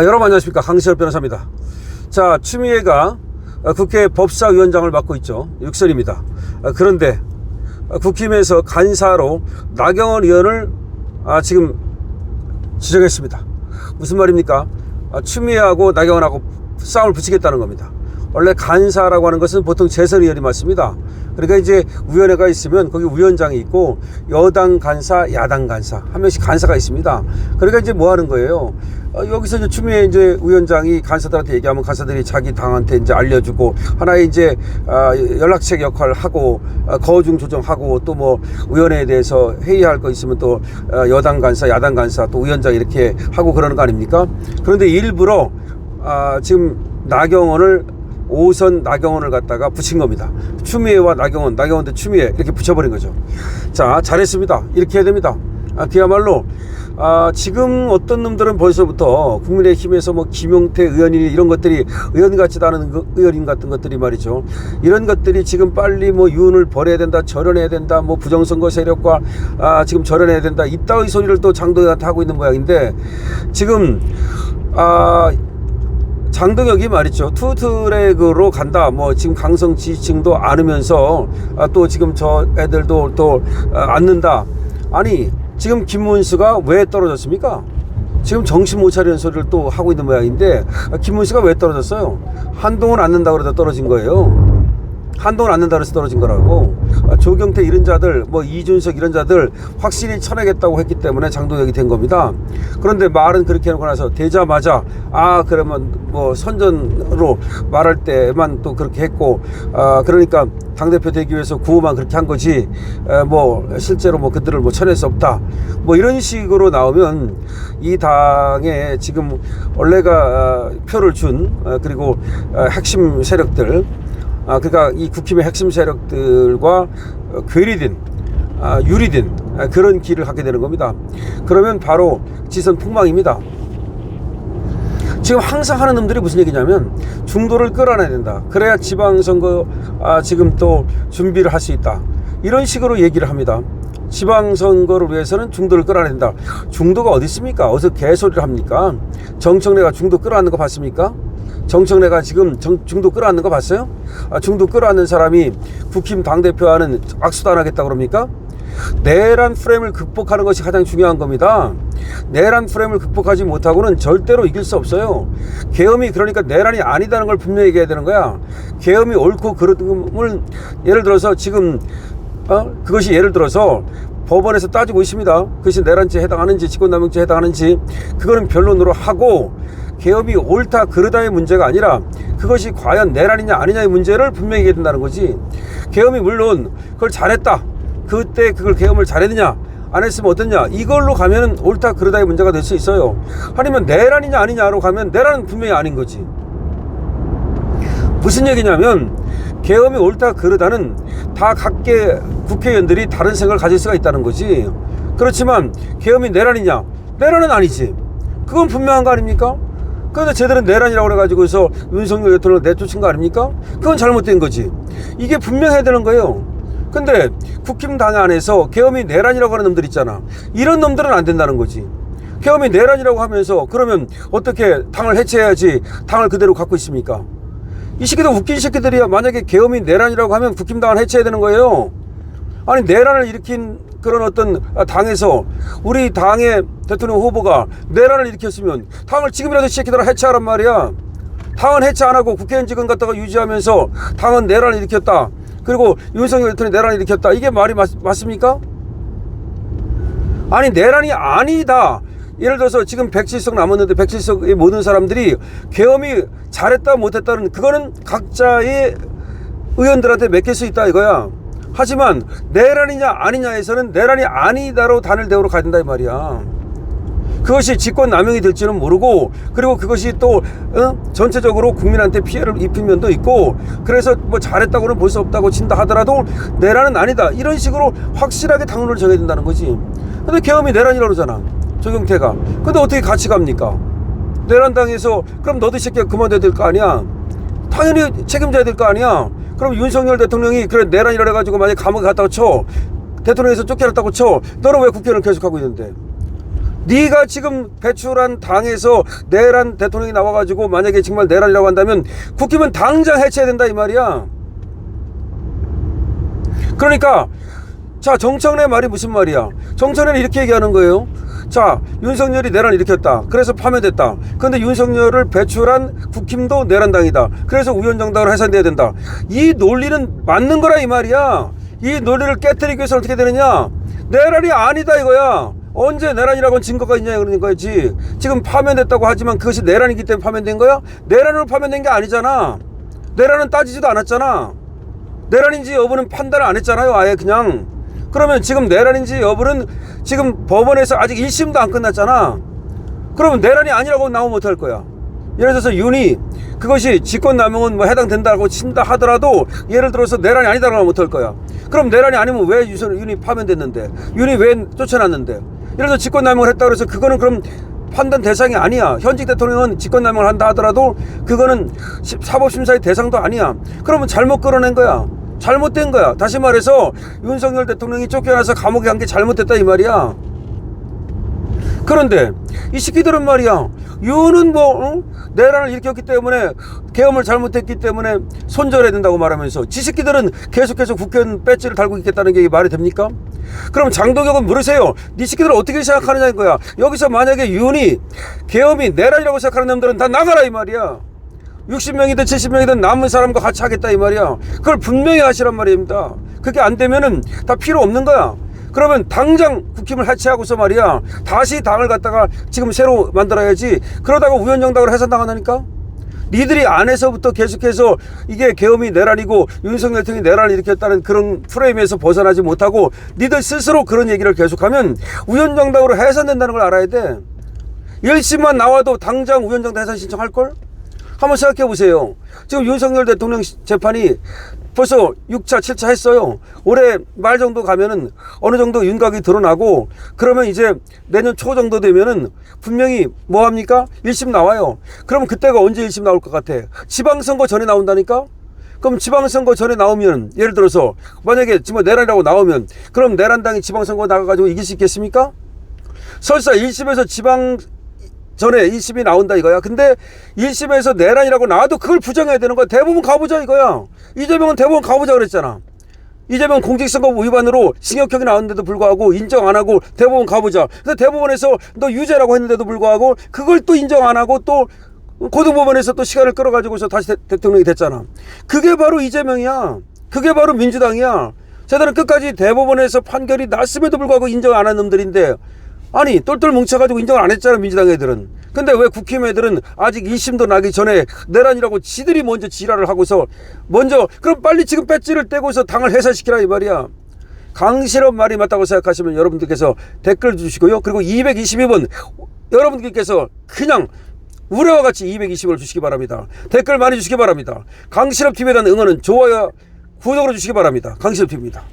여러분 안녕하십니까, 강시열 변호사입니다. 자, 추미애가 국회 법사위원장을 맡고 있죠. 6선입니다. 그런데 국힘에서 간사로 나경원 의원을 지금 지정했습니다. 무슨 말입니까? 추미애하고 나경원하고 싸움을 붙이겠다는 겁니다. 원래 간사라고 하는 것은 보통 재선 의원이 맞습니다. 그러니까 이제 위원회가 있으면 거기 위원장이 있고 여당 간사, 야당 간사 한 명씩 간사가 있습니다. 그러니까 이제 뭐 하는 거예요? 여기서 이제 추미애 이제 위원장이 간사들한테 얘기하면 간사들이 자기 당한테 이제 알려주고 하나의 이제 연락책 역할을 하고 거중 조정하고 또 뭐 위원회에 대해서 회의할 거 있으면 또 여당 간사, 야당 간사 또 위원장 이렇게 하고 그러는 거 아닙니까? 그런데 일부러 지금 나경원을 5선 나경원을 갖다가 붙인 겁니다. 추미애와 나경원, 나경원 대 추미애 이렇게 붙여버린 거죠. 자, 잘했습니다. 이렇게 해야 됩니다. 그야말로 지금 어떤 놈들은 벌써부터 국민의힘에서 뭐 김용태 의원이 이런 것들이 의원 같지도 않은 의원인 같은 것들이 말이죠. 이런 것들이 지금 빨리 뭐 윤을 버려야 된다, 절연해야 된다, 뭐 부정선거 세력과 지금 절연해야 된다, 이따위 소리를 또 장동혁한테 하고 있는 모양인데 지금 장동혁이 말이죠. 투트랙으로 간다. 뭐 지금 강성 지지층도 안으면서 또 지금 저 애들도 또 앉는다. 아니 지금 김문수가 왜 떨어졌습니까? 지금 정신 못 차리는 소리를 또 하고 있는 모양인데 김문수가 왜 떨어졌어요? 한동훈 앉는다고 그러다 떨어진 거예요. 한동훈 앉는다고 해서 떨어진 거라고. 조경태 이런 자들, 뭐 이준석 이런 자들 확실히 쳐내겠다고 했기 때문에 장동혁이 된 겁니다. 그런데 말은 그렇게 해놓고 나서 되자마자 그러면 뭐 선전으로 말할 때만 또 그렇게 했고 그러니까 당대표 되기 위해서 구호만 그렇게 한 거지 뭐 실제로 뭐 그들을 뭐 쳐낼 수 없다 뭐 이런 식으로 나오면 이 당에 지금 원래가 표를 준 그리고 핵심 세력들 그러니까 이 국힘의 핵심 세력들과 괴리된 유리된 그런 길을 갖게 되는 겁니다. 그러면 바로 지선 폭망입니다. 지금 항상 하는 놈들이 무슨 얘기냐면 중도를 끌어내야 된다. 그래야 지방선거 지금 또 준비를 할 수 있다. 이런 식으로 얘기를 합니다. 지방선거를 위해서는 중도를 끌어낸다. 중도가 어디 있습니까? 어디서 개소리를 합니까? 정청래가 중도 끌어안는 거 봤습니까? 정청래가 지금 중도 끌어안는 거 봤어요? 중도 끌어안는 사람이 국힘 당대표와는 악수도 안 하겠다고 그럽니까? 내란 프레임을 극복하는 것이 가장 중요한 겁니다. 내란 프레임을 극복하지 못하고는 절대로 이길 수 없어요. 계엄이 그러니까 내란이 아니다는 걸 분명히 얘기해야 되는 거야. 계엄이 옳고 그름을 예를 들어서 지금 그것이 예를 들어서 법원에서 따지고 있습니다. 그것이 내란죄에 해당하는지 직권남용죄에 해당하는지 그거는 변론으로 하고 계엄이 옳다 그르다의 문제가 아니라 그것이 과연 내란이냐 아니냐의 문제를 분명히 얘기해야 된다는 거지. 계엄이 물론 그걸 잘했다. 그때 그걸 계엄을 잘했느냐 안 했으면 어땠냐 이걸로 가면 옳다 그르다의 문제가 될 수 있어요. 아니면 내란이냐 아니냐로 가면 내란은 분명히 아닌 거지. 무슨 얘기냐면 계엄이 옳다 그르다는 다 각계 국회의원들이 다른 생각을 가질 수가 있다는 거지. 그렇지만 계엄이 내란이냐? 내란은 아니지. 그건 분명한 거 아닙니까? 그런데 쟤들은 내란이라고 그래가지고서 윤석열 대통령을 내쫓은 거 아닙니까? 그건 잘못된 거지. 이게 분명해야 되는 거예요. 근데 국힘 당 안에서 계엄이 내란이라고 하는 놈들 있잖아. 이런 놈들은 안 된다는 거지. 계엄이 내란이라고 하면서 그러면 어떻게 당을 해체해야지 당을 그대로 갖고 있습니까? 이 새끼들 웃긴 새끼들이야. 만약에 계엄이 내란이라고 하면 국힘 당을 해체해야 되는 거예요. 아니 내란을 일으킨 그런 어떤 당에서 우리 당의 대통령 후보가 내란을 일으켰으면 당을 지금이라도 이 새끼들을 해체하란 말이야. 당은 해체 안 하고 국회의원직은 갖다가 유지하면서 당은 내란을 일으켰다. 그리고 윤석열 대통령이 내란을 일으켰다. 이게 말이 맞습니까? 아니 내란이 아니다. 예를 들어서 지금 107석 남았는데 107석의 모든 사람들이 계엄이 잘했다 못했다는 그거는 각자의 의원들한테 맡길 수 있다 이거야. 하지만 내란이냐 아니냐에서는 내란이 아니다로 단을 대우로 가야 된다 이 말이야. 그것이 직권남용이 될지는 모르고 그리고 그것이 또 전체적으로 국민한테 피해를 입힌 면도 있고 그래서 뭐 잘했다고는 볼 수 없다고 친다 하더라도 내란은 아니다 이런 식으로 확실하게 당론을 정해야 된다는 거지. 근데 계엄이 내란이라고 그러잖아 조경태가. 근데 어떻게 같이 갑니까? 내란당에서 그럼 너도 이 새끼가 그만둬야 될 거 아니야. 당연히 책임져야 될 거 아니야. 그럼 윤석열 대통령이 그래 내란이라 해가지고 만약에 감옥에 갔다고 쳐 대통령에서 쫓겨났다고 쳐 너는 왜 국회의원을 계속하고 있는데 네가 지금 배출한 당에서 내란 대통령이 나와가지고 만약에 정말 내란이라고 한다면 국힘은 당장 해체해야 된다 이 말이야. 그러니까 자, 정청래 말이 무슨 말이야. 정청래는 이렇게 얘기하는 거예요. 자, 윤석열이 내란 일으켰다. 그래서 파면됐다. 그런데 윤석열을 배출한 국힘도 내란당이다. 그래서 우연정당으로 해산돼야 된다. 이 논리는 맞는 거라 이 말이야. 이 논리를 깨트리기 위해서 어떻게 되느냐. 내란이 아니다 이거야. 언제 내란이라고는 증거가 있냐 그러는 거지. 지금 파면됐다고 하지만 그것이 내란이기 때문에 파면된 거야? 내란으로 파면된 게 아니잖아. 내란은 따지지도 않았잖아. 내란인지 여부는 판단을 안 했잖아요. 아예 그냥. 그러면 지금 내란인지 여부는 지금 법원에서 아직 1심도 안 끝났잖아. 그러면 내란이 아니라고 나오면 어떡할 거야. 예를 들어서 윤이 그것이 직권남용은 뭐 해당된다고 친다 하더라도 예를 들어서 내란이 아니다라고 하면 어떡할 거야. 그럼 내란이 아니면 왜 윤이 파면됐는데, 윤이 왜 쫓아났는데. 예를 들어서 직권남용을 했다 그래서 그거는 그럼 판단 대상이 아니야. 현직 대통령은 직권남용을 한다 하더라도 그거는 사법심사의 대상도 아니야. 그러면 잘못 끌어낸 거야. 잘못된 거야. 다시 말해서 윤석열 대통령이 쫓겨나서 감옥에 간 게 잘못됐다 이 말이야. 그런데 이 새끼들은 말이야, 윤은 내란을 일으켰기 때문에 계엄을 잘못했기 때문에 손절해야 된다고 말하면서 지 새끼들은 계속해서 국회의원 배지를 달고 있겠다는 게 말이 됩니까? 그럼 장동혁은 물으세요. 니 새끼들은 어떻게 생각하느냐 이거야. 여기서 만약에 윤이 계엄이 내란이라고 생각하는 놈들은 다 나가라 이 말이야. 60명이든 70명이든 남은 사람과 같이 하겠다 이 말이야. 그걸 분명히 하시란 말입니다. 그게 안 되면은 다 필요 없는 거야. 그러면 당장 국힘을 해체하고서 말이야 다시 당을 갖다가 지금 새로 만들어야지. 그러다가 우연정당으로 해산당한다니까. 니들이 안에서부터 계속해서 이게 계엄이 내란이고 윤석열 대통령이 내란을 일으켰다는 그런 프레임에서 벗어나지 못하고 니들 스스로 그런 얘기를 계속하면 우연정당으로 해산된다는 걸 알아야 돼. 1심만 나와도 당장 우연정당 해산 신청할걸? 한번 생각해 보세요. 지금 윤석열 대통령 재판이 벌써 6차, 7차 했어요. 올해 말 정도 가면은 어느 정도 윤곽이 드러나고 그러면 이제 내년 초 정도 되면은 분명히 뭐 합니까? 1심 나와요. 그럼 그때가 언제 1심 나올 것 같아? 지방선거 전에 나온다니까? 그럼 지방선거 전에 나오면 예를 들어서 만약에 지금 내란이라고 나오면 그럼 내란당이 지방선거 나가가지고 이길 수 있겠습니까? 설사 1심에서 지방 전에 1심이 나온다 이거야. 근데 1심에서 내란이라고 나와도 그걸 부정해야 되는 거야. 대법원 가보자 이거야. 이재명은 대법원 가보자 그랬잖아. 이재명 공직선거법 위반으로 징역형이 나왔는데도 불구하고 인정 안 하고 대법원 가보자. 근데 대법원에서 너 유죄라고 했는데도 불구하고 그걸 또 인정 안 하고 또 고등법원에서 또 시간을 끌어가지고서 다시 대통령이 됐잖아. 그게 바로 이재명이야. 그게 바로 민주당이야. 쟤들은 끝까지 대법원에서 판결이 났음에도 불구하고 인정 안 한 놈들인데 아니 똘똘 뭉쳐가지고 인정을 안 했잖아 민주당 애들은. 근데 왜 국힘 애들은 아직 1심도 나기 전에 내란이라고 지들이 먼저 지랄을 하고서 먼저 그럼 빨리 지금 배지를 떼고서 당을 해산시키라 이 말이야. 강실업 말이 맞다고 생각하시면 여러분들께서 댓글 주시고요. 그리고 222번 여러분들께서 그냥 우레와 같이 220을 주시기 바랍니다. 댓글 많이 주시기 바랍니다. 강실업 TV에 대한 응원은 좋아요 구독으로 주시기 바랍니다. 강실업 TV입니다.